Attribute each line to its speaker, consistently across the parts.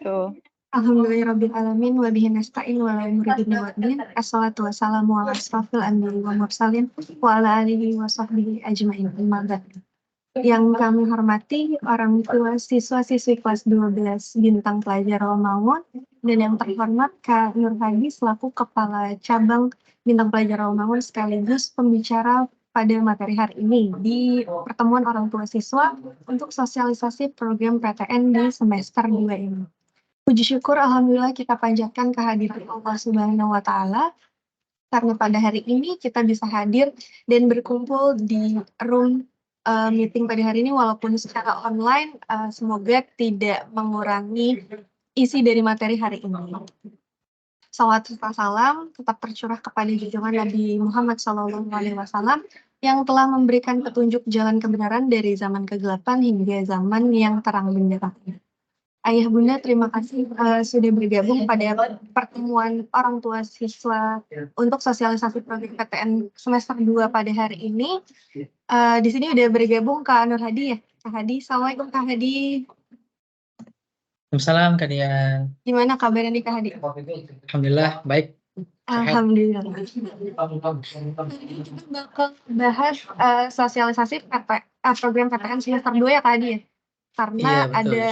Speaker 1: Tuh.
Speaker 2: Alhamdulillahirrabbilalamin wa bihi nasta'in wa la ilaha illa billah. Assalatu wassalamu ala asrofil anbiya'i wal mursalin wa ala alihi wa sahbihi ajmain. Amma ba'd. Yang kami hormati orang tua siswa-siswi kelas 12 Bintang Pelajar Rawamangun dan yang terhormat Kak Nur Hadi selaku Kepala Cabang Bintang Pelajar Rawamangun sekaligus pembicara pada materi hari ini di pertemuan orang tua siswa untuk sosialisasi program PTN di semester 2 ini. Puji syukur alhamdulillah kita panjatkan kehadiran Allah Subhanahu wa taala karena pada hari ini kita bisa hadir dan berkumpul di room meeting pada hari ini walaupun secara online, semoga tidak mengurangi isi dari materi hari ini. Shalawat serta salam tetap tercurah kepada junjungan Nabi Muhammad SAW yang telah memberikan petunjuk jalan kebenaran dari zaman kegelapan hingga zaman yang terang benderang. Ayah Bunda, terima kasih sudah bergabung pada pertemuan orang tua siswa untuk sosialisasi program PTN semester 2 pada hari ini. Di sini udah bergabung Kak Nur Hadi ya. Kak Hadi, Assalamualaikum Kak Hadi.
Speaker 3: Waalaikumsalam Kak Dian.
Speaker 2: Gimana kabarnya nih Kak Hadi?
Speaker 3: Alhamdulillah baik.
Speaker 2: Alhamdulillah. Kita bakal bahas sosialisasi program PTN semester 2 ya Kak Hadi ya. Karena
Speaker 3: Iya, betul,
Speaker 2: ada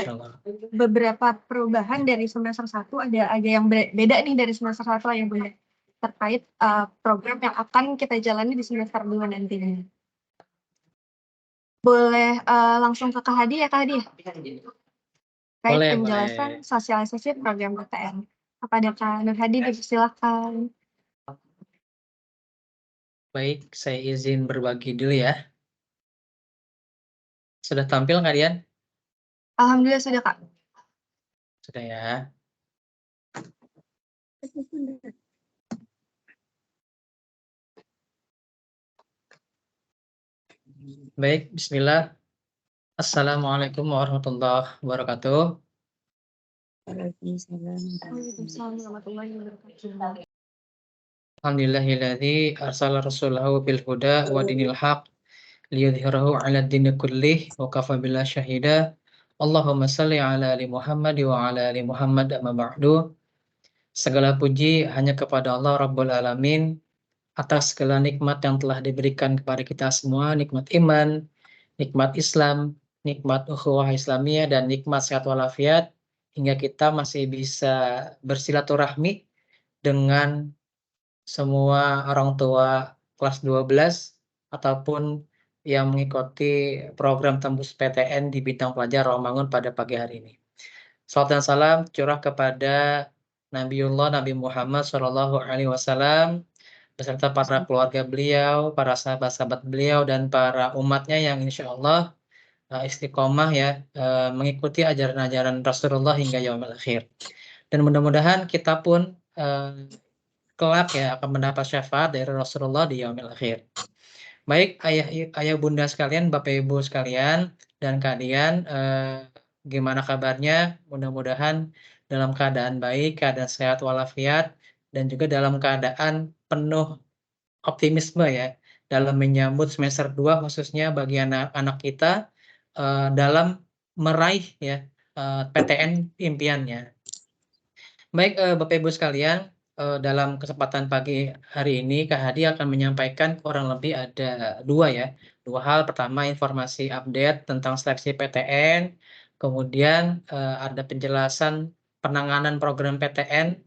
Speaker 2: beberapa perubahan dari semester 1, ada yang beda nih dari semester 1 yang beda terkait program yang akan kita jalani di semester 2 nantinya. Boleh langsung ke Kak Hadi ya Kak Hadi? Terkait penjelasan sosialisasi program PTN. Kepada Kak Nur Hadi dipersilakan.
Speaker 3: Baik, saya izin berbagi dulu ya. Sudah tampil Kak Dian?
Speaker 2: Alhamdulillah sudah Kak.
Speaker 3: Sudah ya. Baik, bismillah. Assalamualaikum warahmatullahi wabarakatuh.
Speaker 2: Waalaikumsalam warahmatullahi wabarakatuh.
Speaker 3: Alhamdulillahilladzi arsala rasulahu bil huda wa dinil haq liyudhhirahu 'ala ad-dini kullih wa kafa billahi syahida. Allahumma shalli 'ala ali Muhammad wa 'ala ali Muhammad amma ba'du. Segala puji hanya kepada Allah Rabbul Alamin atas segala nikmat yang telah diberikan kepada kita semua, nikmat iman, nikmat Islam, nikmat ukhuwah Islamiyah, dan nikmat sehat walafiat, hingga kita masih bisa bersilaturahmi dengan semua orang tua kelas 12 ataupun yang mengikuti program tembus PTN di Bintang Pelajar Rawamangun pada pagi hari ini. Salawat dan salam curah kepada Nabiullah Nabi Muhammad SAW beserta para keluarga beliau, para sahabat-sahabat beliau, dan para umatnya yang insya Allah istiqomah ya mengikuti ajaran-ajaran Rasulullah hingga yaumil akhir. Dan mudah-mudahan kita pun kelak ya akan mendapat syafaat dari Rasulullah di yaumil akhir. Baik ayah bunda sekalian, Bapak Ibu sekalian, dan kalian gimana kabarnya? Mudah-mudahan dalam keadaan baik, keadaan sehat walafiat, dan juga dalam keadaan penuh optimisme ya dalam menyambut semester 2 khususnya bagi anak-anak kita dalam meraih ya PTN impiannya. Baik Bapak Ibu sekalian, dalam kesempatan pagi hari ini Kak Hadi akan menyampaikan kurang lebih ada dua hal. Pertama, informasi update tentang seleksi PTN, kemudian ada penjelasan penanganan program PTN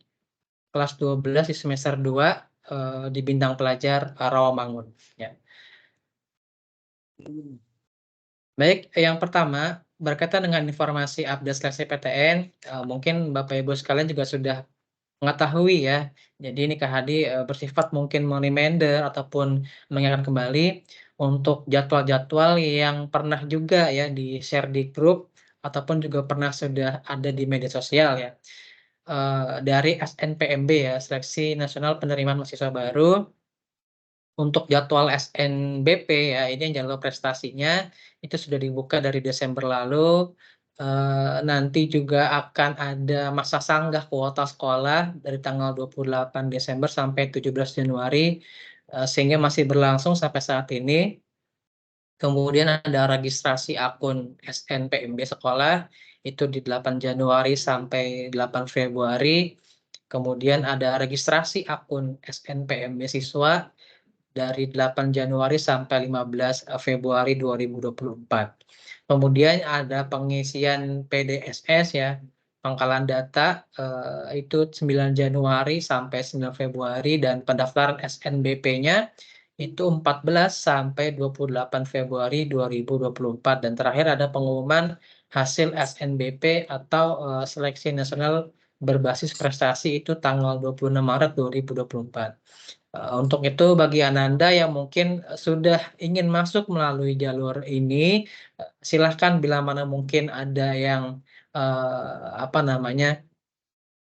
Speaker 3: kelas 12 di semester 2 di Bintang Pelajar Rawamangun ya. Baik, yang pertama berkaitan dengan informasi update seleksi PTN, mungkin Bapak Ibu sekalian juga sudah mengetahui ya. Jadi ini Kak Hadi bersifat mungkin reminder ataupun mengingatkan kembali untuk jadwal-jadwal yang pernah juga ya di-share di grup ataupun juga pernah sudah ada di media sosial ya. Dari SNPMB ya, Seleksi Nasional Penerimaan Mahasiswa Baru. Untuk jadwal SNBP ya, ini yang jalur prestasinya itu sudah dibuka dari Desember lalu. Nanti juga akan ada masa sanggah kuota sekolah dari tanggal 28 Desember sampai 17 Januari, sehingga masih berlangsung sampai saat ini. Kemudian ada registrasi akun SNPMB sekolah itu di 8 Januari sampai 8 Februari. Kemudian ada registrasi akun SNPMB siswa dari 8 Januari sampai 15 Februari 2024. Kemudian ada pengisian PDSS ya, pangkalan data itu 9 Januari sampai 9 Februari dan pendaftaran SNBP-nya itu 14 sampai 28 Februari 2024 dan terakhir ada pengumuman hasil SNBP atau seleksi nasional berbasis prestasi itu tanggal 26 Maret 2024. Untuk itu bagi Ananda yang mungkin sudah ingin masuk melalui jalur ini, silahkan bila mana mungkin ada yang apa namanya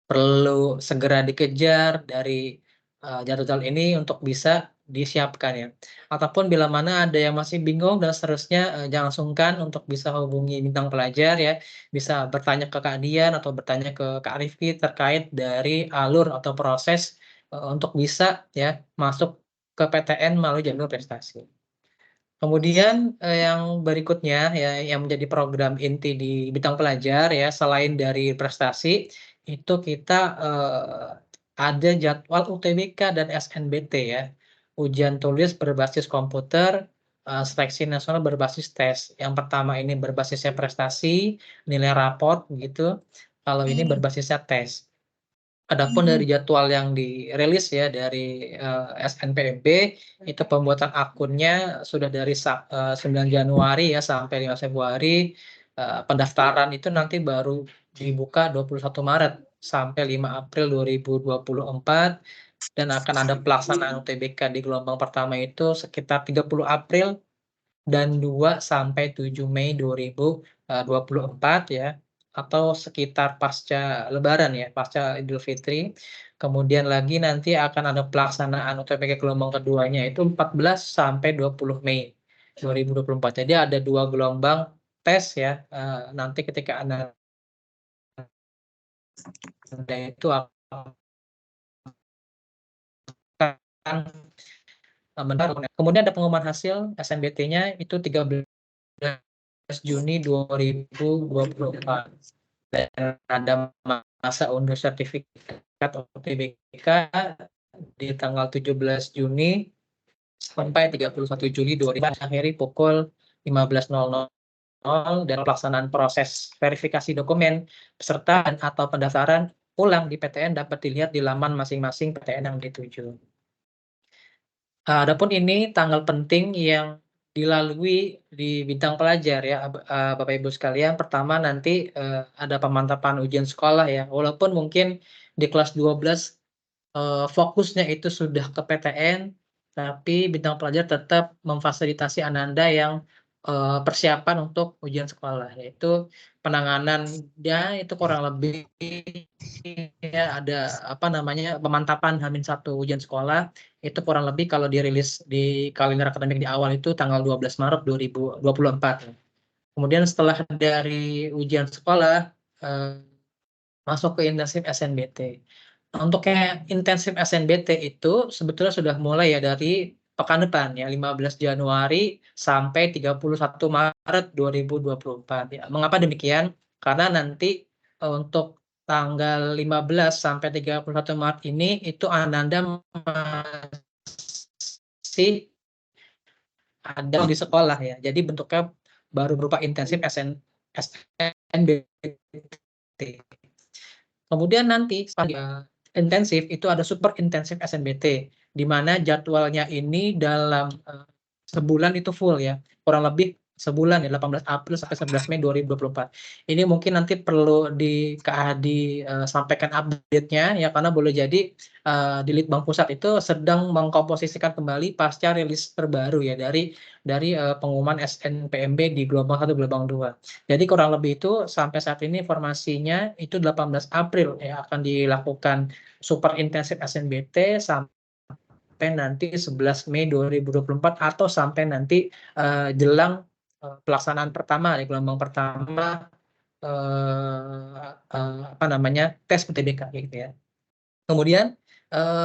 Speaker 3: perlu segera dikejar dari jadwal ini untuk bisa disiapkan ya. Ataupun bila mana ada yang masih bingung dan seterusnya, jangan sungkan untuk bisa hubungi bintang pelajar ya, bisa bertanya ke Kak Dian atau bertanya ke Kak Rifki terkait dari alur atau proses untuk bisa ya masuk ke PTN melalui jalur prestasi. Kemudian yang berikutnya ya yang menjadi program inti di bintang pelajar ya selain dari prestasi itu kita ada jadwal UTBK dan SNBT ya. Ujian tulis berbasis komputer, seleksi nasional berbasis tes. Yang pertama ini berbasisnya prestasi, nilai raport gitu. Kalau ini berbasisnya tes. Adapun dari jadwal yang dirilis ya dari SNPMB itu pembuatan akunnya sudah dari 9 Januari ya sampai 5 Februari. Pendaftaran itu nanti baru dibuka 21 Maret sampai 5 April 2024 dan akan ada pelaksanaan UTBK di gelombang pertama itu sekitar 30 April dan 2 sampai 7 Mei 2024 ya atau sekitar pasca Lebaran ya, pasca Idul Fitri. Kemudian lagi nanti akan ada pelaksanaan UTBK gelombang keduanya itu 14 sampai 20 Mei 2024. Jadi ada 2 gelombang tes ya. Nanti ketika Anda itu akan kemudian ada pengumuman hasil SNBT-nya itu 13 Juni 2024 dan ada masa undur sertifikat UTBK di tanggal 17 Juni sampai 31 Juli 2024 akhiri pukul 15.00 dan pelaksanaan proses verifikasi dokumen peserta dan atau pendaftaran ulang di PTN dapat dilihat di laman masing-masing PTN yang dituju. Adapun ini tanggal penting yang dilalui di bidang pelajar ya, Bapak Ibu sekalian. Pertama nanti ada pemantapan ujian sekolah ya. Walaupun mungkin di kelas 12 fokusnya itu sudah ke PTN, tapi bintang pelajar tetap memfasilitasi Ananda yang persiapan untuk ujian sekolah, yaitu penanganannya itu kurang lebih ya ada apa namanya pemantapan H-1 ujian sekolah itu kurang lebih kalau dirilis di kalender akademik di awal itu tanggal 12 Maret 2024. Kemudian setelah dari ujian sekolah masuk ke intensif SNBT. Untuk kayak intensif SNBT itu sebetulnya sudah mulai ya dari pekan depan ya 15 Januari sampai 31 Maret 2024 ya. Mengapa demikian? Karena nanti untuk tanggal 15 sampai 31 Maret ini itu Ananda masih ada di sekolah ya. Jadi bentuknya baru berupa intensif SNBT. Kemudian nanti intensif itu ada super intensif SNBT, di mana jadwalnya ini dalam sebulan itu full ya, kurang lebih sebulan ya 18 April sampai 11 Mei 2024. Ini mungkin nanti perlu di Kak Hadi sampaikan update-nya ya karena boleh jadi di Litbang Pusat itu sedang mengkomposisikan kembali pasca rilis terbaru ya dari pengumuman SNPMB di gelombang 1 gelombang 2. Jadi kurang lebih itu sampai saat ini informasinya itu 18 April ya akan dilakukan super intensif SNBT sampai nanti 11 Mei 2024 atau sampai nanti jelang pelaksanaan pertama di gelombang pertama apa namanya tes UTBK gitu ya. Kemudian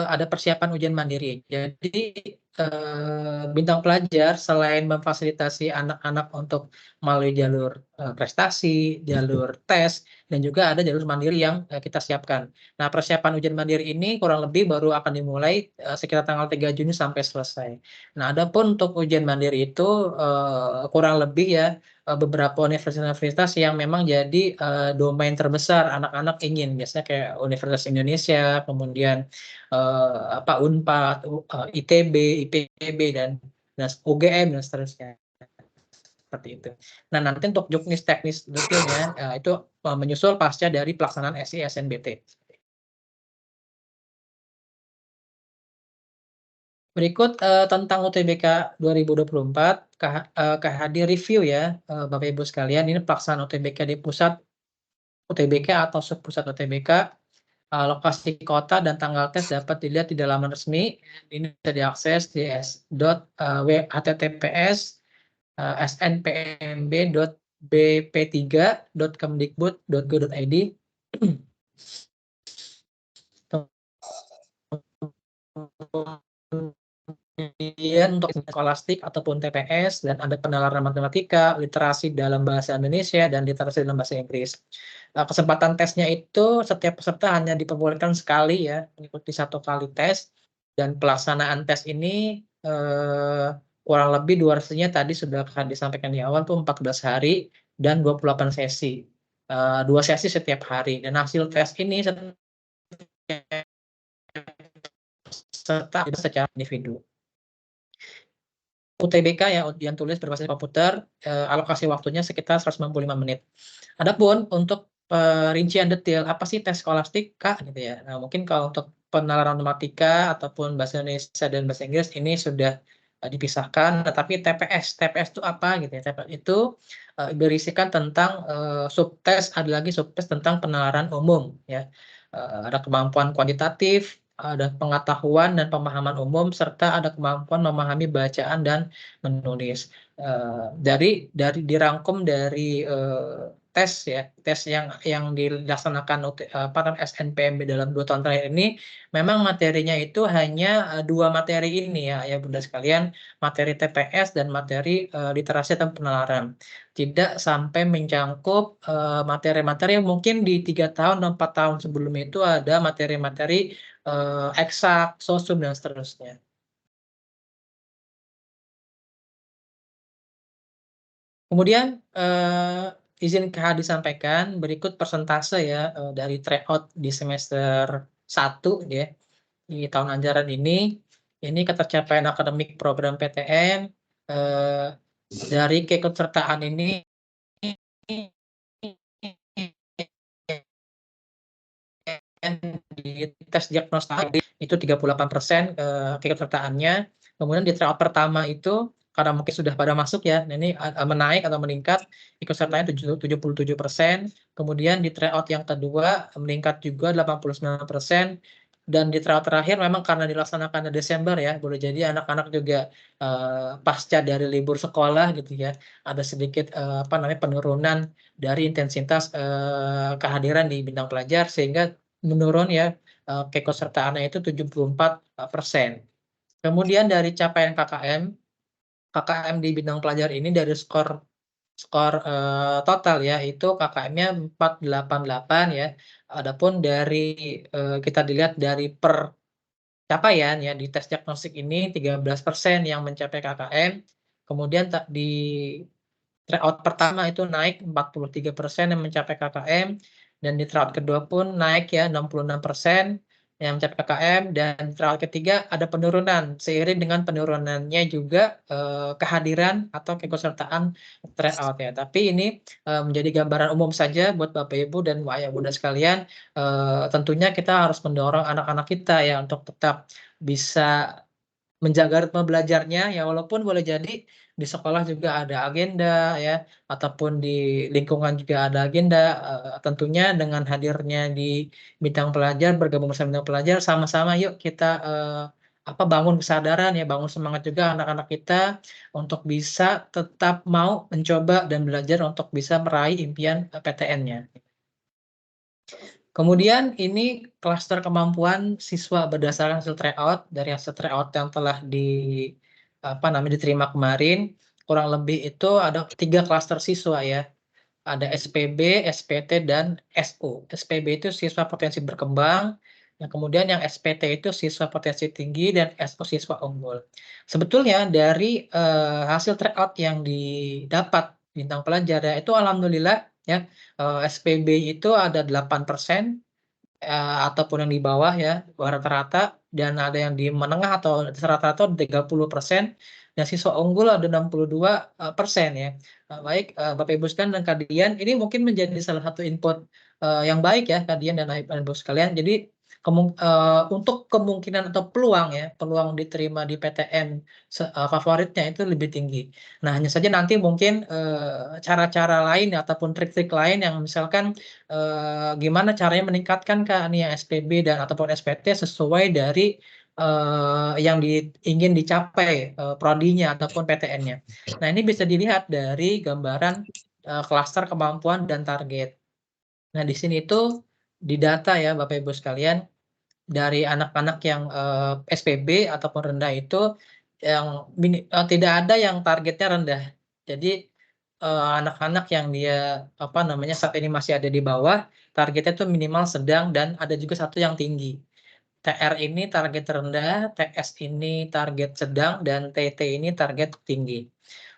Speaker 3: ada persiapan ujian mandiri. Jadi Bintang Pelajar selain memfasilitasi anak-anak untuk melalui jalur prestasi, jalur tes, dan juga ada jalur mandiri yang kita siapkan. Nah, persiapan ujian mandiri ini kurang lebih baru akan dimulai sekitar tanggal 3 Juni sampai selesai. Nah, adapun untuk ujian mandiri itu kurang lebih ya beberapa universitas-universitas yang memang jadi domain terbesar anak-anak ingin, biasanya kayak Universitas Indonesia, kemudian Unpad, ITB, IPB dan UGM dan seterusnya seperti itu. Nah, nanti untuk juknis teknis detailnya itu menyusul pasca dari pelaksanaan SI-SNBT. Berikut tentang UTBK 2024 KHD review ya Bapak Ibu sekalian. Ini pelaksanaan UTBK di pusat UTBK atau subpusat UTBK. Lokasi kota dan tanggal tes dapat dilihat di laman resmi. Ini bisa diakses di https snpmb.bp3.kemdikbud.go.id. Kemudian untuk skolastik ataupun TPS dan ada penalaran matematika, literasi dalam bahasa Indonesia dan literasi dalam bahasa Inggris. Kesempatan tesnya itu setiap peserta hanya diperbolehkan sekali ya, mengikuti 1 kali tes, dan pelaksanaan tes ini kurang lebih durasinya tadi sudah disampaikan di awal tuh 14 hari dan 28 sesi. 2 sesi setiap hari, dan hasil tes ini serta secara individu. UTBK ya, ujian tulis berbasis komputer, alokasi waktunya sekitar 195 menit. Adapun untuk rincian detail apa sih tes skolastik Kak gitu ya. Nah, mungkin kalau untuk penalaran matematika ataupun bahasa Indonesia dan bahasa Inggris ini sudah dipisahkan, tetapi TPS itu apa gitu ya. TPS itu berisikan tentang subtes, ada lagi subtes tentang penalaran umum ya. Ada kemampuan kuantitatif, ada pengetahuan dan pemahaman umum, serta ada kemampuan memahami bacaan dan menulis. Dirangkum dari tes ya, tes yang dilaksanakan SNPMB dalam 2 tahun terakhir ini, memang materinya itu hanya 2 materi ini ya Bunda sekalian, materi TPS dan materi literasi dan penalaran. Tidak sampai mencangkup materi-materi yang mungkin di 3 tahun dan 4 tahun sebelumnya itu ada materi-materi eksak, sosum dan seterusnya. Kemudian izin KH disampaikan berikut persentase ya dari tryout di semester 1 ya di tahun ajaran ini. Ini ketercapaian akademik program PTN dari keikutsertaan ini di tes diagnostik itu 38% keikutsertaannya. Kemudian di tryout pertama itu karena mungkin sudah pada masuk ya, ini menaik atau meningkat ikutsertanya 77%. Kemudian di tryout yang kedua meningkat juga 89%. Dan di tryout terakhir memang karena dilaksanakan di Desember ya, boleh jadi anak-anak juga pasca dari libur sekolah gitu ya, ada sedikit penurunan dari intensitas kehadiran di bintang pelajar sehingga menurun ya keikutsertaannya itu 74%. Kemudian dari capaian KKM di bidang pelajar ini dari skor total ya itu KKM-nya 488 ya. Adapun dari kita dilihat dari capaian ya di tes diagnostik ini 13% yang mencapai KKM. Kemudian di tryout pertama itu naik 43% yang mencapai KKM, dan di tryout kedua pun naik ya 66% yang mencapai KKM, dan tryout ketiga ada penurunan seiring dengan penurunannya juga kehadiran atau keikutsertaan tryout ya. Tapi ini menjadi gambaran umum saja buat Bapak Ibu dan Ayah Bunda sekalian. Tentunya kita harus mendorong anak-anak kita ya untuk tetap bisa menjaga ritme belajarnya ya, walaupun boleh jadi di sekolah juga ada agenda ya ataupun di lingkungan juga ada agenda, tentunya dengan hadirnya di bidang pelajar, bergabung bersama bidang pelajar, sama-sama yuk kita bangun kesadaran ya, bangun semangat juga anak-anak kita untuk bisa tetap mau mencoba dan belajar untuk bisa meraih impian PTN-nya. Kemudian ini klaster kemampuan siswa berdasarkan hasil tryout dari hasil tryout yang telah diterima kemarin, kurang lebih itu ada 3 klaster siswa ya. Ada SPB, SPT, dan SO. SPB itu siswa potensi berkembang, yang kemudian yang SPT itu siswa potensi tinggi, dan SO siswa unggul. Sebetulnya dari hasil tryout yang didapat bintang pelajar ya, itu alhamdulillah ya, SPB itu ada 8%, ataupun yang di bawah ya, rata-rata, dan ada yang di menengah atau rata-rata 30%, dan siswa unggul ada 62% ya. Baik Bapak Ibu sekalian dan Kadian, ini mungkin menjadi salah satu input yang baik ya Kadian dan Ibu sekalian. Jadi untuk kemungkinan atau peluang ya, peluang diterima di PTN favoritnya itu lebih tinggi. Nah, hanya saja nanti mungkin cara-cara lain ataupun trik-trik lain yang misalkan gimana caranya meningkatkan yang SPB dan ataupun SPT sesuai dari yang ingin dicapai prodinya ataupun PTN-nya. Nah, ini bisa dilihat dari gambaran klaster kemampuan dan target. Nah, di sini itu di data ya Bapak Ibu sekalian, dari anak-anak yang SPB ataupun rendah itu yang tidak ada yang targetnya rendah. Jadi anak-anak yang dia saat ini masih ada di bawah, targetnya itu minimal sedang, dan ada juga satu yang tinggi. TR ini target rendah, TS ini target sedang, dan TT ini target tinggi.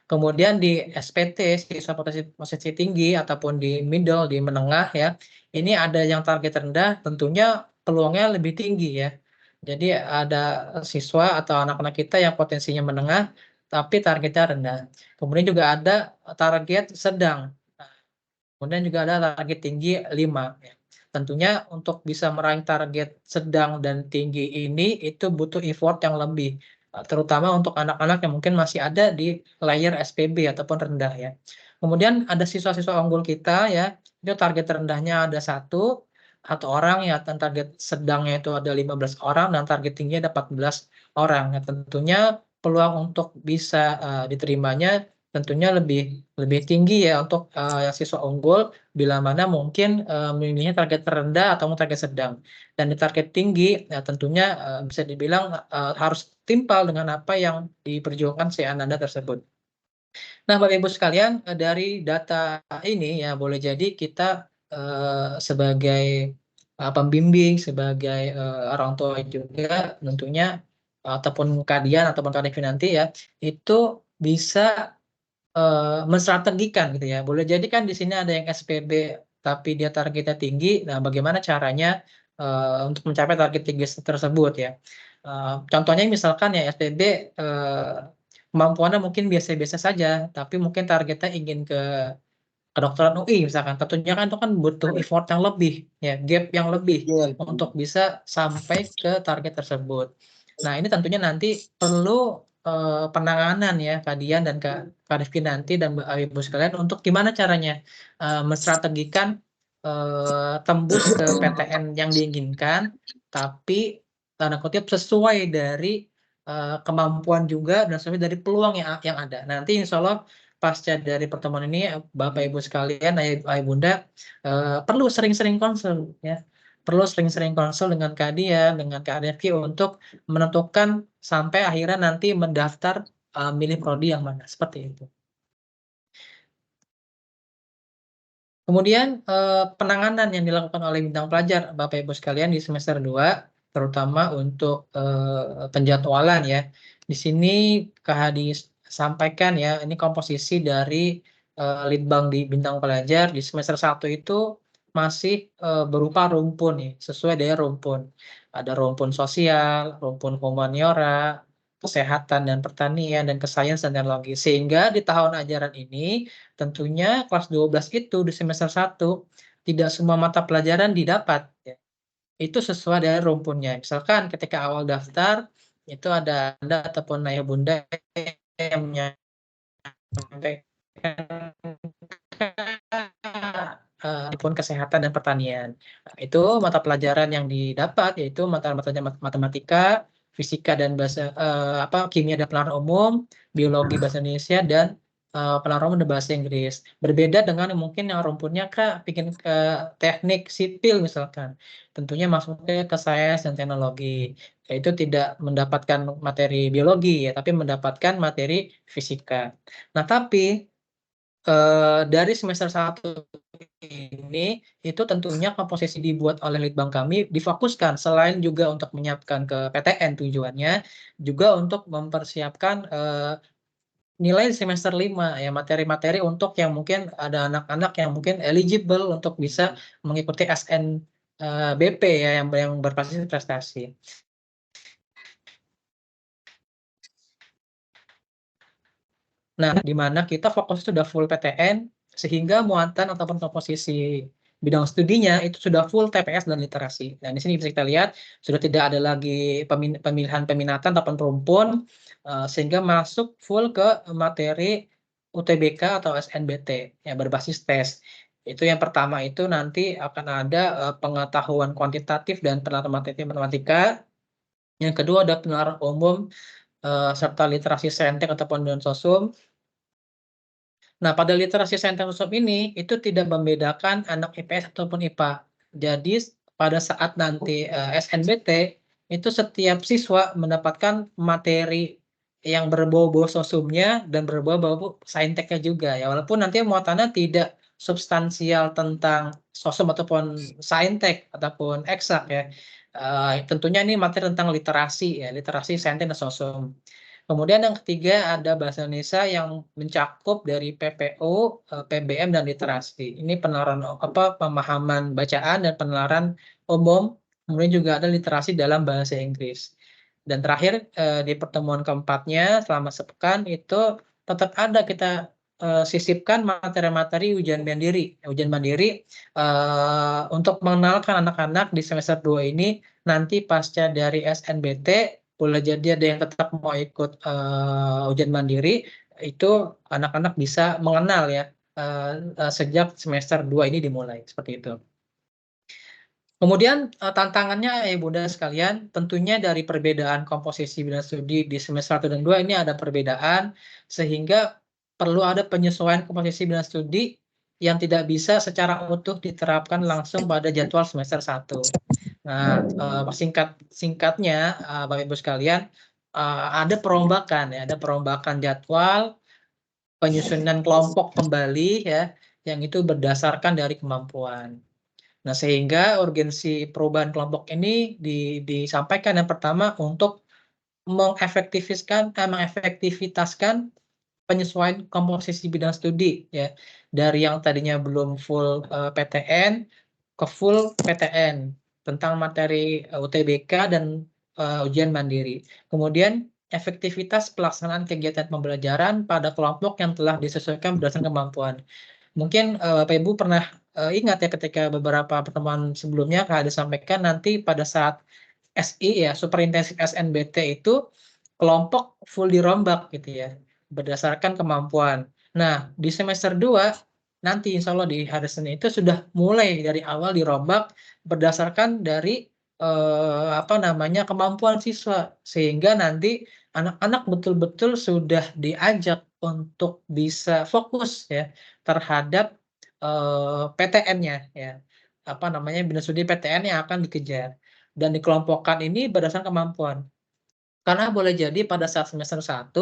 Speaker 3: Kemudian di SPT, siswa potensi tinggi, ataupun di middle, di menengah ya, ini ada yang target rendah, tentunya peluangnya lebih tinggi ya. Jadi ada siswa atau anak-anak kita yang potensinya menengah, tapi targetnya rendah. Kemudian juga ada target sedang. Kemudian juga ada target tinggi 5. Ya. Tentunya untuk bisa meraih target sedang dan tinggi ini itu butuh effort yang lebih. Terutama untuk anak-anak yang mungkin masih ada di layer SPB ataupun rendah ya. Kemudian ada siswa-siswa unggul kita ya, itu target rendahnya ada 1 orang ya, dan target sedangnya itu ada 15 orang, dan target tingginya ada 14 orang. Ya, tentunya peluang untuk bisa diterimanya tentunya lebih tinggi ya untuk yang siswa unggul, bila mana mungkin memilihnya target terendah atau target sedang. Dan di target tinggi ya tentunya bisa dibilang harus timpal dengan apa yang diperjuangkan si Ananda tersebut. Nah, Bapak Ibu sekalian, dari data ini ya boleh jadi kita sebagai pembimbing, sebagai orang tua juga tentunya, ataupun Kadian ataupun Kadif nanti ya, itu bisa menstrategikan gitu ya. Boleh jadi kan di sini ada yang SPB tapi dia targetnya tinggi. Nah, bagaimana caranya untuk mencapai target tinggi tersebut ya. Contohnya misalkan ya SPB kemampuannya mungkin biasa-biasa saja, tapi mungkin targetnya ingin ke kedokteran UI misalkan. Tentunya kan itu kan butuh effort yang lebih ya, gap yang lebih untuk bisa sampai ke target tersebut. Nah, ini tentunya nanti perlu penanganan ya Kadian dan Kak Rifki nanti dan Ibu sekalian untuk gimana caranya menstrategikan tembus ke PTN yang diinginkan, tapi tanda kutip sesuai dari kemampuan juga dan sesuai dari peluang yang ada. Nanti insya Allah pasca dari pertemuan ini Bapak Ibu sekalian, Ayah Bunda perlu sering-sering konsul ya. Perlu sering-sering konsul dengan Kak Dia, dengan Kak Rifki untuk menentukan sampai akhirnya nanti mendaftar milih prodi yang mana, seperti itu. Kemudian penanganan yang dilakukan oleh bintang pelajar Bapak Ibu sekalian di semester 2, terutama untuk penjadwalan ya. Di sini Kak Hadi sampaikan ya, ini komposisi dari litbang di bintang pelajar di semester 1 itu masih berupa rumpun nih, sesuai dengan rumpun. Ada rumpun sosial, rumpun humaniora, kesehatan dan pertanian, dan kesayangan dan teknologi. Sehingga di tahun ajaran ini tentunya kelas 12 itu di semester 1 tidak semua mata pelajaran didapat ya. Itu sesuai dari rumpunnya. Misalkan ketika awal daftar itu ada Anda ataupun ayah bunda yang menyampaikan ataupun kesehatan dan pertanian. Nah, itu mata pelajaran yang didapat yaitu matematika, fisika dan bahasa kimia dan pengetahuan umum, biologi bahasa Indonesia, dan penaruhan bahasa Inggris. Berbeda dengan mungkin yang rumputnya Kak bikin ke teknik sipil misalkan. Tentunya masuknya ke sains dan teknologi. Yaitu tidak mendapatkan materi biologi ya, tapi mendapatkan materi fisika. Nah, tapi dari semester 1 ini itu tentunya komposisi dibuat oleh litbang kami difokuskan selain juga untuk menyiapkan ke PTN tujuannya juga untuk mempersiapkan nilai semester 5 ya materi-materi untuk yang mungkin ada anak-anak yang mungkin eligible untuk bisa mengikuti SNBP ya yang berbasis prestasi. Nah, di mana kita fokus sudah full PTN sehingga muatan ataupun komposisi bidang studinya itu sudah full TPS dan literasi. Dan di sini bisa kita lihat sudah tidak ada lagi pemilihan peminatan ataupun perumpun sehingga masuk full ke materi UTBK atau SNBT yang berbasis tes. Itu yang pertama itu nanti akan ada pengetahuan kuantitatif dan penerapan matematika. Yang kedua ada penerapan umum serta literasi saintek ataupun non sosum. Nah, pada literasi sains dan sosum ini itu tidak membedakan anak IPS ataupun IPA. Jadi pada saat nanti SNBT itu setiap siswa mendapatkan materi yang berbau-bau sosumnya dan berbau-bau sainteknya juga ya. Walaupun nanti muatannya tidak substansial tentang sosum ataupun saintek ataupun eksak ya. Tentunya ini materi tentang literasi ya, literasi saintek dan sosum. Kemudian yang ketiga ada bahasa Indonesia yang mencakup dari PPO, PBM dan literasi. Ini penalaran pemahaman bacaan dan penalaran umum. Kemudian juga ada literasi dalam bahasa Inggris. Dan terakhir di pertemuan keempatnya selama sepekan itu tetap ada kita sisipkan materi-materi ujian mandiri. Ujian mandiri untuk mengenalkan anak-anak di semester 2 ini nanti pasca dari SNBT boleh jadi ada yang tetap mau ikut ujian mandiri, itu anak-anak bisa mengenal ya sejak semester 2 ini dimulai, seperti itu. Kemudian tantangannya ya Bunda sekalian, tentunya dari perbedaan komposisi bidang studi di semester 1 dan 2 ini ada perbedaan, sehingga perlu ada penyesuaian komposisi bidang studi yang tidak bisa secara utuh diterapkan langsung pada jadwal semester 1. Nah, singkatnya Bapak Ibu sekalian, ada perombakan ya, ada perombakan jadwal, penyusunan kelompok kembali ya, yang itu berdasarkan dari kemampuan. Nah, sehingga urgensi perubahan kelompok ini disampaikan yang pertama untuk mengefektivitaskan penyesuaian komposisi bidang studi ya, dari yang tadinya belum full PTN ke full PTN tentang materi UTBK dan ujian mandiri. Kemudian efektivitas pelaksanaan kegiatan pembelajaran pada kelompok yang telah disesuaikan berdasarkan kemampuan. Mungkin Bapak Ibu pernah ingat ya ketika beberapa pertemuan sebelumnya Kak Ade sampaikan nanti pada saat SI ya super intensif SNBT itu kelompok full dirombak gitu ya berdasarkan kemampuan. Nah, di semester 2 nanti insya Allah di hari Senin itu sudah mulai dari awal dirombak berdasarkan dari kemampuan siswa sehingga nanti anak-anak betul-betul sudah diajak untuk bisa fokus ya terhadap PTN-nya ya bidang studi PTN yang akan dikejar dan dikelompokkan ini berdasarkan kemampuan. Karena boleh jadi pada saat semester 1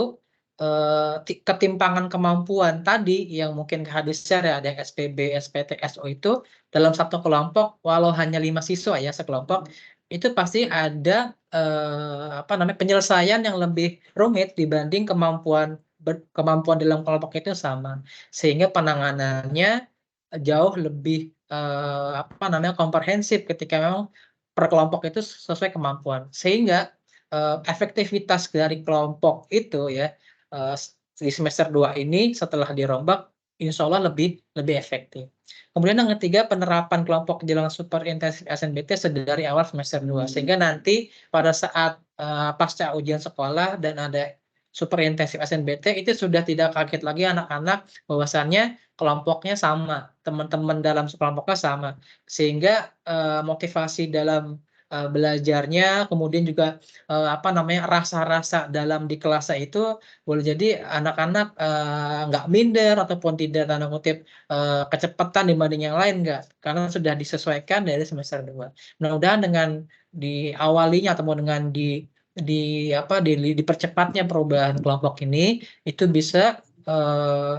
Speaker 3: ketimpangan kemampuan tadi yang mungkin kehabisan ya ada SPB, SPT, SO itu dalam satu kelompok walau hanya 5 siswa ya sekelompok itu pasti ada penyelesaian yang lebih rumit dibanding kemampuan dalam kelompok itu sama sehingga penanganannya jauh lebih komprehensif ketika memang per kelompok itu sesuai kemampuan sehingga efektivitas dari kelompok itu ya di semester 2 ini setelah dirombak insya Allah lebih efektif. Kemudian yang ketiga penerapan kelompok jelang super intensif SNBT dari awal semester 2 sehingga nanti pada saat pasca ujian sekolah dan ada super intensif SNBT itu sudah tidak kaget lagi anak-anak bahwasannya kelompoknya sama, teman-teman dalam kelompoknya sama sehingga motivasi dalam belajarnya, kemudian juga apa namanya rasa-rasa dalam di kelasnya itu boleh jadi anak-anak nggak minder ataupun tidak tanda kutip kecepatan dibanding yang lain nggak, karena sudah disesuaikan dari semester 2. Mudah-mudahan dengan diawalinya ataupun dengan dipercepatnya perubahan kelompok ini itu bisa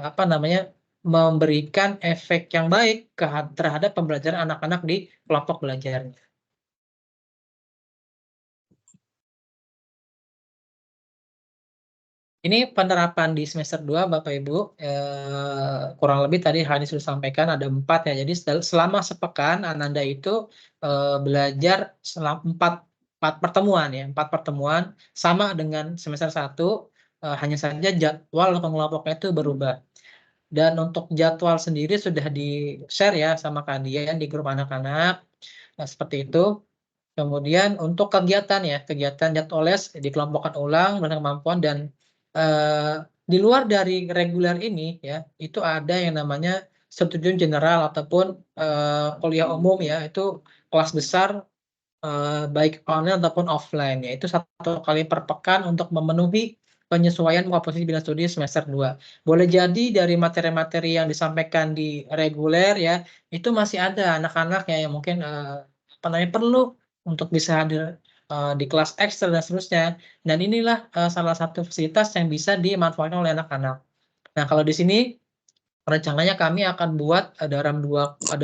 Speaker 3: apa namanya memberikan efek yang baik terhadap pembelajaran anak-anak di kelompok belajarnya. Ini penerapan di semester 2 Bapak Ibu, kurang lebih tadi Hani sudah sampaikan ada 4 ya. Jadi selama sepekan Ananda itu belajar selama 4 pertemuan ya, 4 pertemuan sama dengan semester 1, hanya saja jadwal pengelompoknya itu berubah. Dan untuk jadwal sendiri sudah di-share ya sama kalian di grup anak-anak. Nah, seperti itu. Kemudian untuk kegiatan ya, kegiatan jadwal les dikelompokkan ulang dengan kemampuan dan di luar dari reguler ini ya, itu ada yang namanya studi general ataupun kuliah umum ya, itu kelas besar baik online ataupun offline ya, itu 1 kali per pekan untuk memenuhi penyesuaian komposisi bidang studi semester 2. Boleh jadi dari materi-materi yang disampaikan di reguler ya, itu masih ada anak-anak yang mungkin apa namanya perlu untuk bisa hadir di kelas ekstra dan seterusnya. Dan inilah salah satu fasilitas yang bisa dimanfaatkan oleh anak-anak. Nah, kalau di sini rencananya kami akan buat ada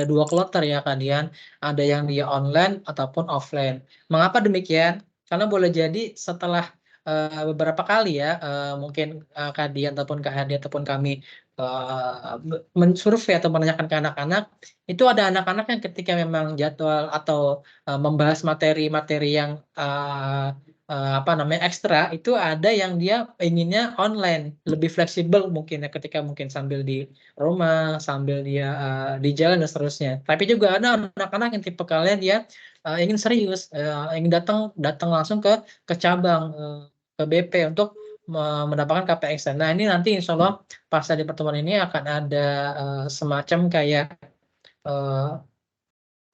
Speaker 3: dua kloter ya kalian, ada yang dia online ataupun offline. Mengapa demikian? Karena boleh jadi setelah beberapa kali ya, mungkin kalian ataupun Kak Hadi ataupun kami mensurvei atau menanyakan ke anak-anak, itu ada anak-anak yang ketika memang jadwal atau membahas materi-materi yang apa namanya ekstra, itu ada yang dia inginnya online, lebih fleksibel mungkin ya ketika mungkin sambil di rumah, sambil dia di jalan dan seterusnya. Tapi juga ada anak-anak yang tipe kalian dia ingin serius, ingin datang langsung ke cabang, ke BP untuk mendapatkan KPX. Nah, ini nanti insya Allah pas di pertemuan ini akan ada semacam kayak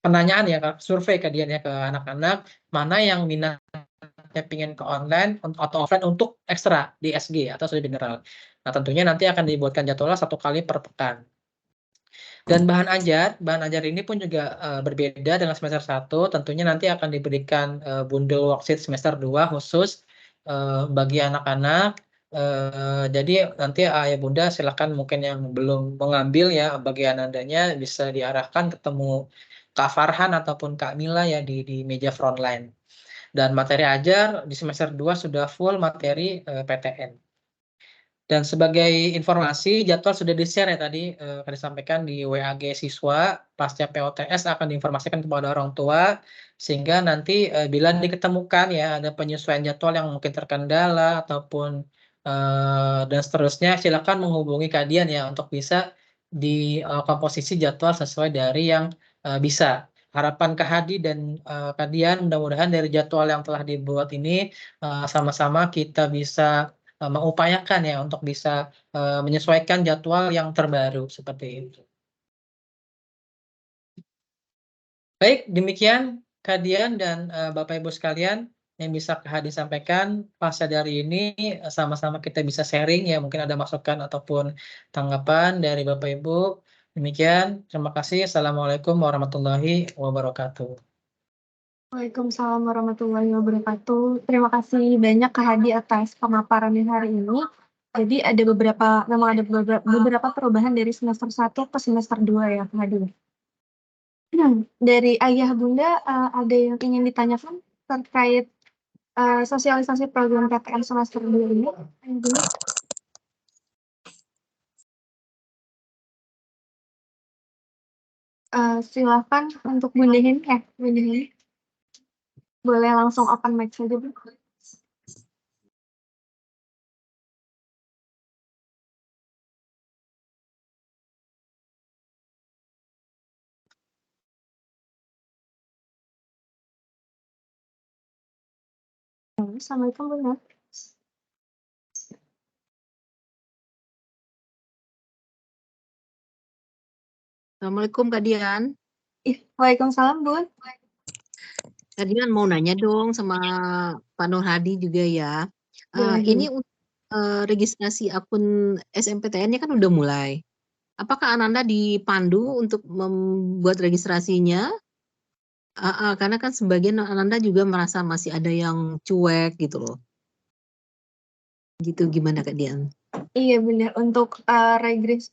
Speaker 3: penanyaan ya, survei ke dia ya, ke anak-anak, mana yang minatnya pingin ke online atau offline untuk ekstra di SG atau studi general. Nah, tentunya nanti akan dibuatkan jadwalnya 1 kali per pekan. Dan bahan ajar ini pun juga berbeda dengan semester 1, tentunya nanti akan diberikan bundle worksheet semester 2 khusus bagi anak-anak. Jadi nanti ayah bunda silakan mungkin yang belum mengambil ya bagian andanya bisa diarahkan ketemu Kak Farhan ataupun Kak Mila ya di meja frontline. Dan materi ajar di semester 2 sudah full materi PTN. Dan sebagai informasi, jadwal sudah di-share ya tadi, akan disampaikan di WAG siswa, pasca POTS akan diinformasikan kepada orang tua, sehingga nanti bila diketemukan ya ada penyesuaian jadwal yang mungkin terkendala ataupun dan seterusnya, silakan menghubungi kalian ya untuk bisa di komposisi jadwal sesuai dari yang bisa. Harapan Kak Hadi dan kalian mudah-mudahan dari jadwal yang telah dibuat ini sama-sama kita bisa mengupayakan ya untuk bisa menyesuaikan jadwal yang terbaru seperti itu. Baik, demikian Kadian dan Bapak Ibu sekalian yang bisa Kak Hadi sampaikan. Pasca dari ini sama-sama kita bisa sharing ya, mungkin ada masukan ataupun tanggapan dari Bapak Ibu. Demikian, terima kasih. Assalamualaikum warahmatullahi wabarakatuh.
Speaker 2: Waalaikumsalam warahmatullahi wabarakatuh. Terima kasih banyak Kak Hadi atas pemaparan di hari ini. Jadi memang ada beberapa perubahan dari semester 1 ke semester 2 ya Kak Hadi. Dari ayah bunda ada yang ingin ditanyakan terkait sosialisasi program PTN semester 2 ini? Silakan untuk Bunda Heni ya, Bunda Heni. Boleh langsung open mic saja, Bu. Assalamualaikum, Bunda.
Speaker 1: Assalamualaikum Kak Dian.
Speaker 2: Waalaikumsalam, Bu.
Speaker 1: Kadian mau nanya dong sama Pak Nur Hadi juga ya.
Speaker 2: Boleh,
Speaker 1: Ini
Speaker 2: boleh.
Speaker 1: registrasi akun SMPTN-nya kan udah mulai. Apakah Ananda dipandu untuk membuat registrasinya? Karena kan sebagian Ananda juga merasa masih ada yang cuek gitu loh. Gitu gimana Kak Dian?
Speaker 2: Iya benar, untuk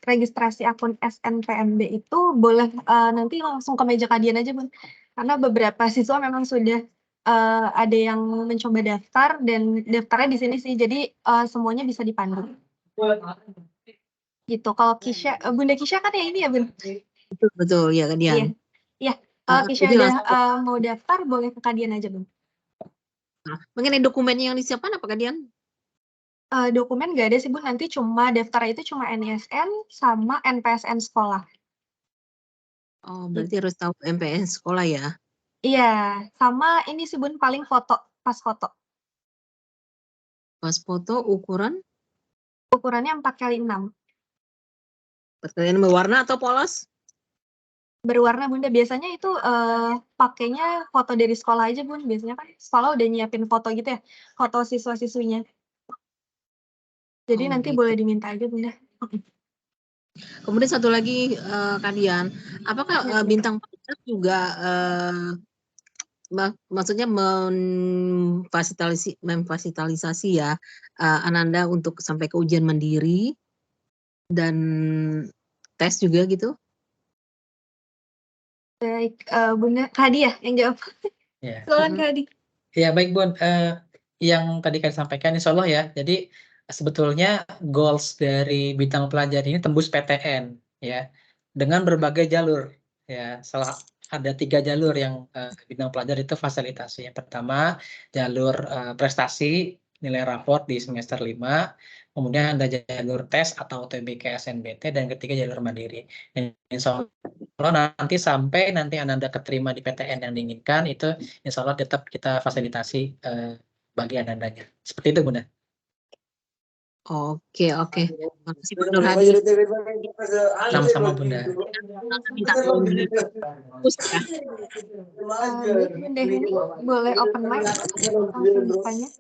Speaker 2: registrasi akun SNPNB itu boleh nanti langsung ke meja Kadian aja Bun. Karena beberapa siswa memang sudah ada yang mencoba daftar dan daftarnya di sini sih, jadi semuanya bisa dipandu. Gitu. Kalau Kisha, Bunda Kisha kan yang ini ya Bun?
Speaker 1: Betul ya Kak Dian.
Speaker 2: Iya. Iya. Kalau Kisha
Speaker 1: Jadi
Speaker 2: udah
Speaker 1: langsung
Speaker 2: mau daftar, boleh ke Kadian aja Bun.
Speaker 1: mengenai dokumennya yang disiapkan apa Kak Dian?
Speaker 2: Dokumen nggak ada sih Bun, nanti cuma daftar itu cuma NISN sama NPSN sekolah.
Speaker 1: Oh, berarti harus tahu MPN sekolah ya?
Speaker 2: Iya, sama ini sih Bun, paling foto, pas foto.
Speaker 1: Pas foto ukurannya
Speaker 2: 4x6.
Speaker 1: pertanyaan berwarna atau polos?
Speaker 2: Berwarna Bunda, biasanya itu pakainya foto dari sekolah aja Bun, biasanya kan sekolah udah nyiapin foto gitu ya, foto siswa-siswinya. Jadi nanti
Speaker 1: gitu.
Speaker 2: boleh diminta aja Bunda.
Speaker 1: Kemudian satu lagi Kak Dian, apakah bintang pajak juga maksudnya memfasilitasi ya Ananda untuk sampai ke ujian mandiri dan tes juga gitu?
Speaker 2: Baik, Bunda, Kak Hadi ya yang jawab.
Speaker 3: Ya.
Speaker 2: Silakan Kak Hadi.
Speaker 3: Ya baik Bun, yang tadi kalian sampaikan insya Allah ya. Jadi sebetulnya goals dari bintang pelajar ini tembus PTN ya dengan berbagai jalur ya. Salah ada 3 jalur yang bintang pelajar itu fasilitasi. Yang pertama jalur prestasi nilai raport di semester 5. Kemudian ada jalur tes atau UTBK SNBT dan ketiga jalur mandiri. Dan insya Allah nanti sampai nanti Ananda keterima di PTN yang diinginkan itu insya Allah tetap kita fasilitasi bagi Anandanya. Seperti itu Bunda.
Speaker 1: Oke. Makasih Pak Nur Hadi.
Speaker 3: Sama-sama Bunda.
Speaker 1: Minta tolong di fokus ya.
Speaker 2: Baik Bunda ini boleh open mic langsung bertanya.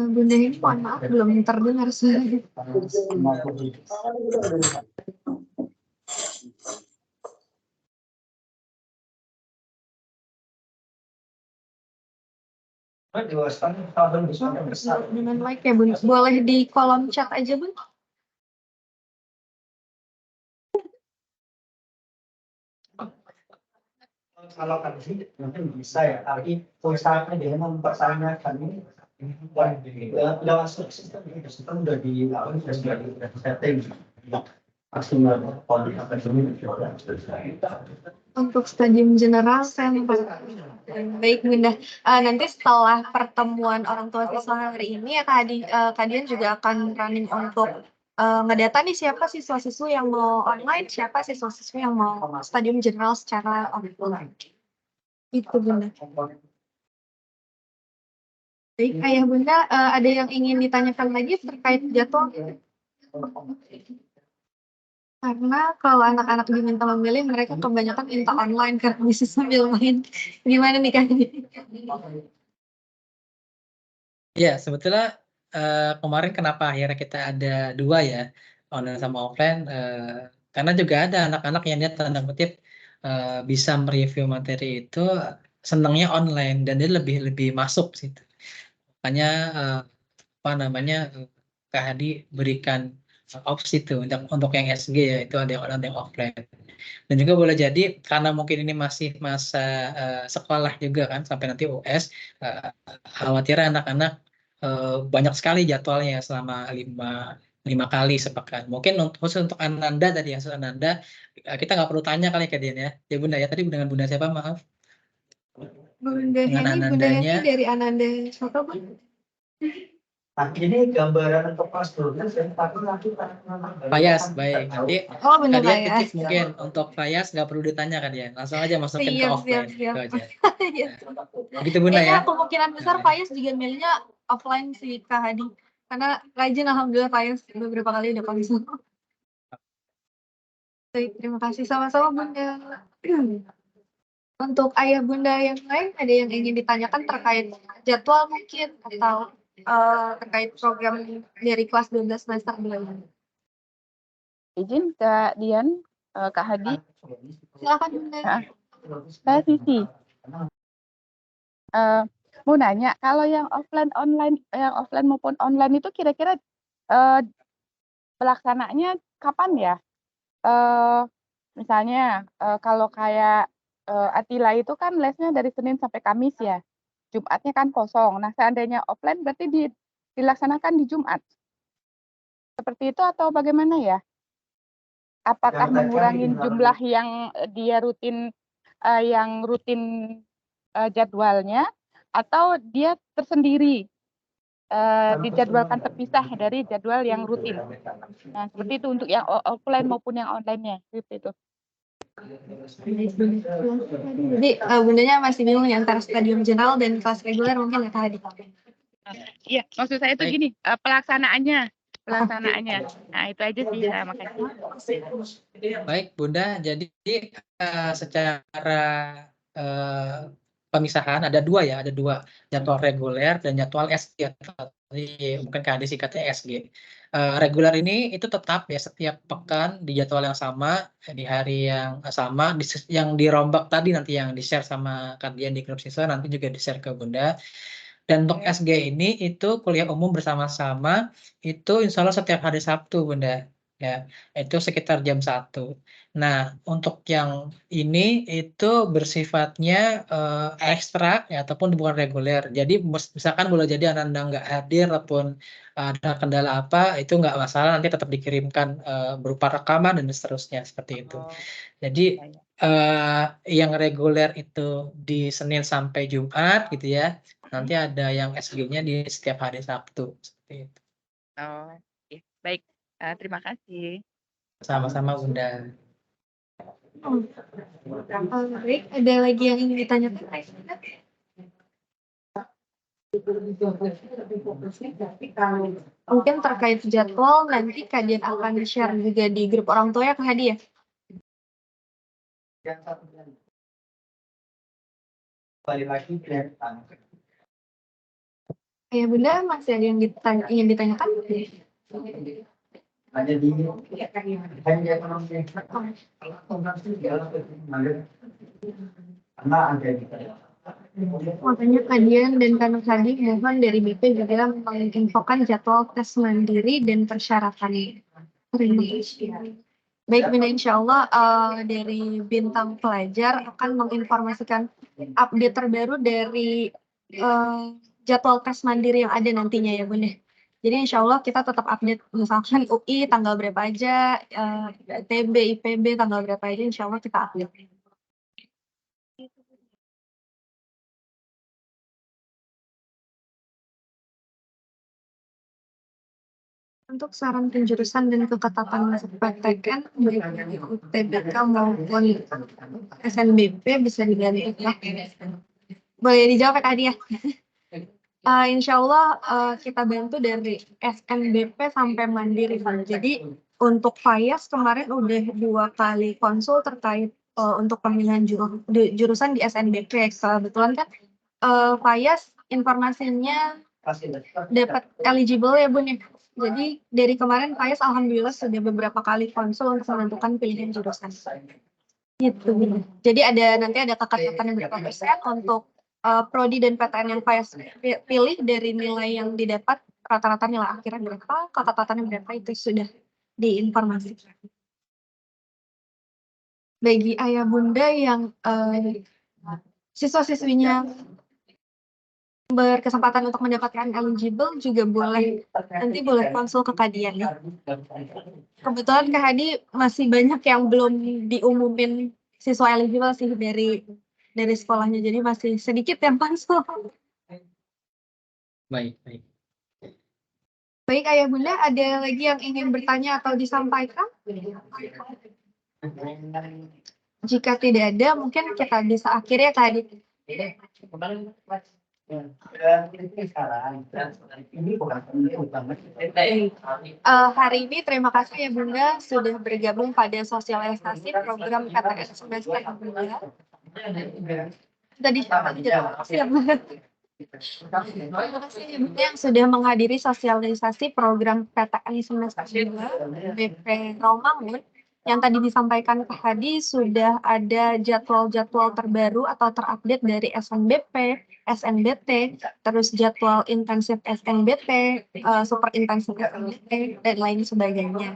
Speaker 2: Bunda ini mohon maaf belum terdengar suaranya. Dengan mic ya Bun, boleh di kolom chat aja Bun.
Speaker 4: Kalau kan sih mungkin bisa ya, tapi usahanya dia mempertanyakan ini dalam sistem udah dilakukan sudah di setting pasti
Speaker 2: Untuk stadium general saya baik Bunda. Nanti setelah pertemuan orang tua siswa hari ini ya Kadian juga akan running untuk ngedata nih siapa siswa-siswa yang mau online, siapa siswa-siswa yang mau stadium general secara offline. Itu Bunda. Baik Ayah Bunda, ada yang ingin ditanyakan lagi terkait jadwal? Karena kalau anak-anak diminta memilih, mereka kebanyakan minta online karena bisa sambil main. Gimana nih Kak?
Speaker 3: Ya sebetulnya kemarin kenapa akhirnya kita ada 2 ya, online sama offline, karena juga ada anak-anak yang dia tanda kutip bisa mereview materi itu senangnya online dan dia lebih masuk situ. Makanya apa namanya Kak Hadi berikan opsi itu untuk yang SG ya itu ada yang online yang offline. Dan juga boleh jadi karena mungkin ini masih masa sekolah juga kan sampai nanti US, khawatir anak-anak banyak sekali jadwalnya selama 5 kali sepekan. Mungkin khusus untuk Ananda tadi ya, Ananda kita nggak perlu tanya kali ke dia ya. Ya Bunda ya, tadi dengan Bunda siapa maaf?
Speaker 2: Bunda
Speaker 3: Dengan
Speaker 2: Heni, Bunda Heni
Speaker 3: Anandanya.
Speaker 2: dari Ananda siapa Bun?
Speaker 4: Nah, ini gambaran untuk kelas 12 ya, tapi nanti
Speaker 3: Fayas, baik. Nanti
Speaker 2: Bener
Speaker 3: kalian
Speaker 2: Fayas.
Speaker 3: titip mungkin untuk Fayas nggak perlu ditanya kan ya, langsung aja masukin ke offline.
Speaker 2: Siap.
Speaker 3: Gitu aja.
Speaker 2: Gitu.
Speaker 3: Begitu Bunda ya.
Speaker 2: Kayaknya kemungkinan besar Fayas juga milihnya offline sih Kak Hadi. karena rajin alhamdulillah Faiz beberapa kali udah konsul. Baik, terima kasih sama-sama Bunda. Untuk ayah bunda yang lain ada yang ingin ditanyakan terkait jadwal mungkin atau terkait program dari kelas 12 semester 2.
Speaker 5: Izin Kak Dian, Kak Hadi.
Speaker 2: Silakan Bunda.
Speaker 5: Saya Sisi. Mau nanya, kalau yang offline maupun online itu kira-kira pelaksananya kapan ya? Misalnya kalau kayak Atila itu kan lesnya dari Senin sampai Kamis ya, Jumatnya kan kosong. Nah seandainya offline berarti dilaksanakan di Jumat. Seperti itu atau bagaimana ya? Apakah mengurangi jumlah yang dia rutin jadwalnya atau dia tersendiri dijadwalkan terpisah dari jadwal yang rutin. Nah, seperti itu untuk yang offline maupun yang online-nya, seperti itu.
Speaker 2: Jadi bundanya masih bingung ya antara stadium general dan kelas reguler mungkin ya Kak Hadi.
Speaker 5: Iya, maksud saya itu gini, pelaksanaannya. Nah, itu aja sih, makasih.
Speaker 3: Baik, Bunda. Jadi secara pemisahan ada dua ya, ada dua jadwal reguler dan jadwal SG. Tadi mungkin Kak Adi singkatnya SG. Reguler ini itu tetap ya setiap pekan di jadwal yang sama, di hari yang sama, yang dirombak tadi nanti yang di-share sama kalian di grup siswa nanti juga di-share ke Bunda. Dan untuk SG ini itu kuliah umum bersama-sama itu insya Allah setiap hari Sabtu Bunda. Ya, itu sekitar jam 1. Nah, untuk yang ini itu bersifatnya ekstra ya ataupun bukan reguler. Jadi misalkan boleh jadi Ananda nggak hadir ataupun ada kendala apa, itu nggak masalah, nanti tetap dikirimkan berupa rekaman dan seterusnya seperti itu. Jadi yang reguler itu di Senin sampai Jumat gitu ya. Nanti ada yang SG-nya di setiap hari Sabtu seperti itu.
Speaker 5: Oh, ya. Baik. Terima kasih.
Speaker 3: Sama-sama Bunda.
Speaker 2: Baik, ada lagi yang ingin ditanyakan? Mungkin terkait jadwal nanti kalian akan share juga di grup orang tua ya Kak Hadi ya?
Speaker 4: Balik lagi ke
Speaker 2: Ya Bunda masih ada yang ingin ditanyakan?
Speaker 4: hanya di hanya ekonomi karena ada
Speaker 2: Makanya kalian dan Kak Hadi mohon dari BP juga menginfokan jadwal tes mandiri dan persyaratannya. Terima kasih. Baik Bunda, insya Allah dari Bintang Pelajar akan menginformasikan update terbaru dari jadwal tes mandiri yang ada nantinya ya Bunda. Jadi insya Allah kita tetap update misalkan UI tanggal berapa aja, ITB, IPB tanggal berapa aja, insya Allah kita update. Untuk saran penjurusan dan keketatan masuk PTN baik dari UTBK maupun SNBP bisa diganti ya. Boleh dijawab Kak Adi ya? Insya Allah kita bantu dari SNBP sampai mandiri. Jadi untuk Fayas kemarin udah 2 kali konsul terkait untuk pemilihan jurusan di SNBP. Kebetulan kan Fayas informasinya dapat eligible ya Bun ya. Jadi dari kemarin Fayas alhamdulillah sudah beberapa kali konsul untuk menentukan pilihan jurusan. Gitu. Jadi nanti ada keketatan berapa persen untuk prodi dan PTN yang Fayas pilih dari nilai yang didapat, rata-rata nilai akhirnya berapa, keketatannya berapa, itu sudah diinformasikan. Bagi ayah bunda yang siswa-siswinya berkesempatan untuk mendapatkan eligible juga nanti boleh konsul ke Kadian ya. Kebetulan Kak Hadi masih banyak yang belum diumumin siswa eligible sih dari sekolahnya, jadi masih sedikit yang konsul.
Speaker 3: Baik.
Speaker 2: Baik ayah bunda, ada lagi yang ingin bertanya atau disampaikan? Jika tidak ada, mungkin kita bisa akhiri ya Kak Hadi.
Speaker 4: Ini sekarang ini bukan utama.
Speaker 2: Hari ini terima kasih ya Bunda sudah bergabung pada sosialisasi program PTN semester 2. Tadi siap banget. Terima kasih ya Bunda yang sudah menghadiri sosialisasi program PTN semester 2 BP Romangun. Yang tadi disampaikan ke Hadi sudah ada jadwal-jadwal terbaru atau terupdate dari SNBP, SNBT, terus jadwal intensif SNBT, super intensif SNBT, dan lain sebagainya.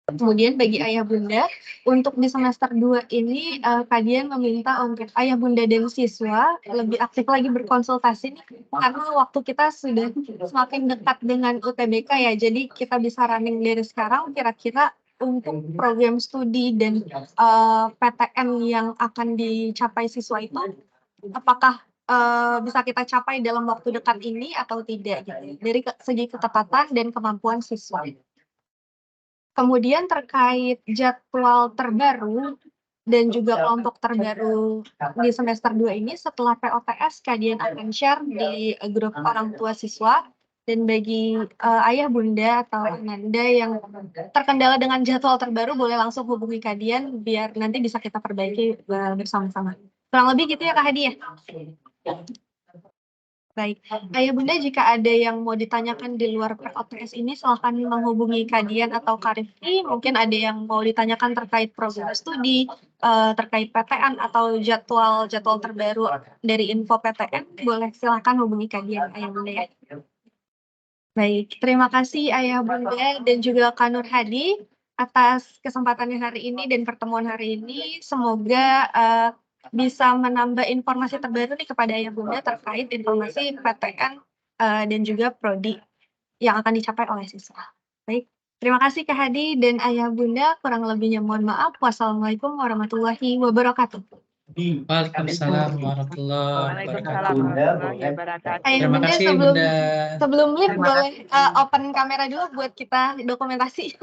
Speaker 2: Kemudian bagi ayah bunda, untuk di semester 2 ini kalian meminta untuk ayah bunda dan siswa lebih aktif lagi berkonsultasi nih, karena waktu kita sudah semakin dekat dengan UTBK ya, jadi kita bisa running dari sekarang kira-kira untuk program studi dan PTN yang akan dicapai siswa itu, apakah bisa kita capai dalam waktu dekat ini atau tidak gitu, dari segi ketepatan dan kemampuan siswa. Kemudian terkait jadwal terbaru dan juga kelompok terbaru di semester 2 ini, setelah POTS kalian akan share di grup orang tua siswa. Dan bagi ayah bunda atau ananda yang terkendala dengan jadwal terbaru, boleh langsung hubungi kalian biar nanti bisa kita perbaiki bersama-sama. Kurang lebih gitu ya Kak Hadi ya? Baik, ayah bunda jika ada yang mau ditanyakan di luar POTS ini silahkan menghubungi Kadian atau Kak Rifki. Mungkin ada yang mau ditanyakan terkait program studi, terkait PTN atau jadwal terbaru dari info PTN, boleh silahkan hubungi Kadian ayah bunda ya. Baik, terima kasih ayah bunda dan juga Kak Nur Hadi atas kesempatannya hari ini dan pertemuan hari ini. Semoga bisa menambah informasi terbaru nih kepada ayah bunda terkait informasi PTN dan juga prodi yang akan dicapai oleh siswa. Baik, terima kasih Kak Hadi dan ayah bunda, kurang lebihnya mohon maaf. Wassalamualaikum warahmatullahi wabarakatuh.
Speaker 3: Waalaikumsalam warahmatullahi wabarakatuh.
Speaker 2: Ayah
Speaker 3: Terima
Speaker 2: bunda,
Speaker 3: kasih Bunda.
Speaker 2: sebelum live boleh open kamera dulu buat kita dokumentasi.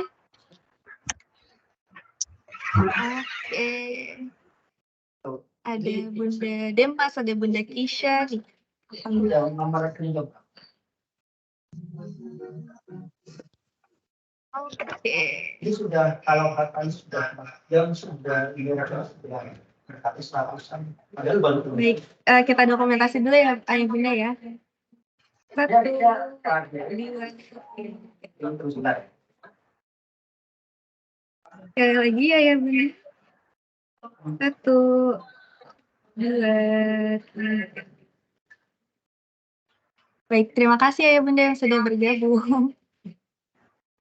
Speaker 2: Oke. Ada Bunda Demas, ada Bunda Kisha nih. Oke.
Speaker 4: Ini sudah, kalau katanya sudah jam sudah mendekati 100-an. Padahal baru
Speaker 2: Baik, kita dokumentasi dulu ya ayah bunda ya. 1, 2, sekali lagi ayah bunda. 1, 2, 3. Baik, terima kasih ayah bunda yang sudah bergabung.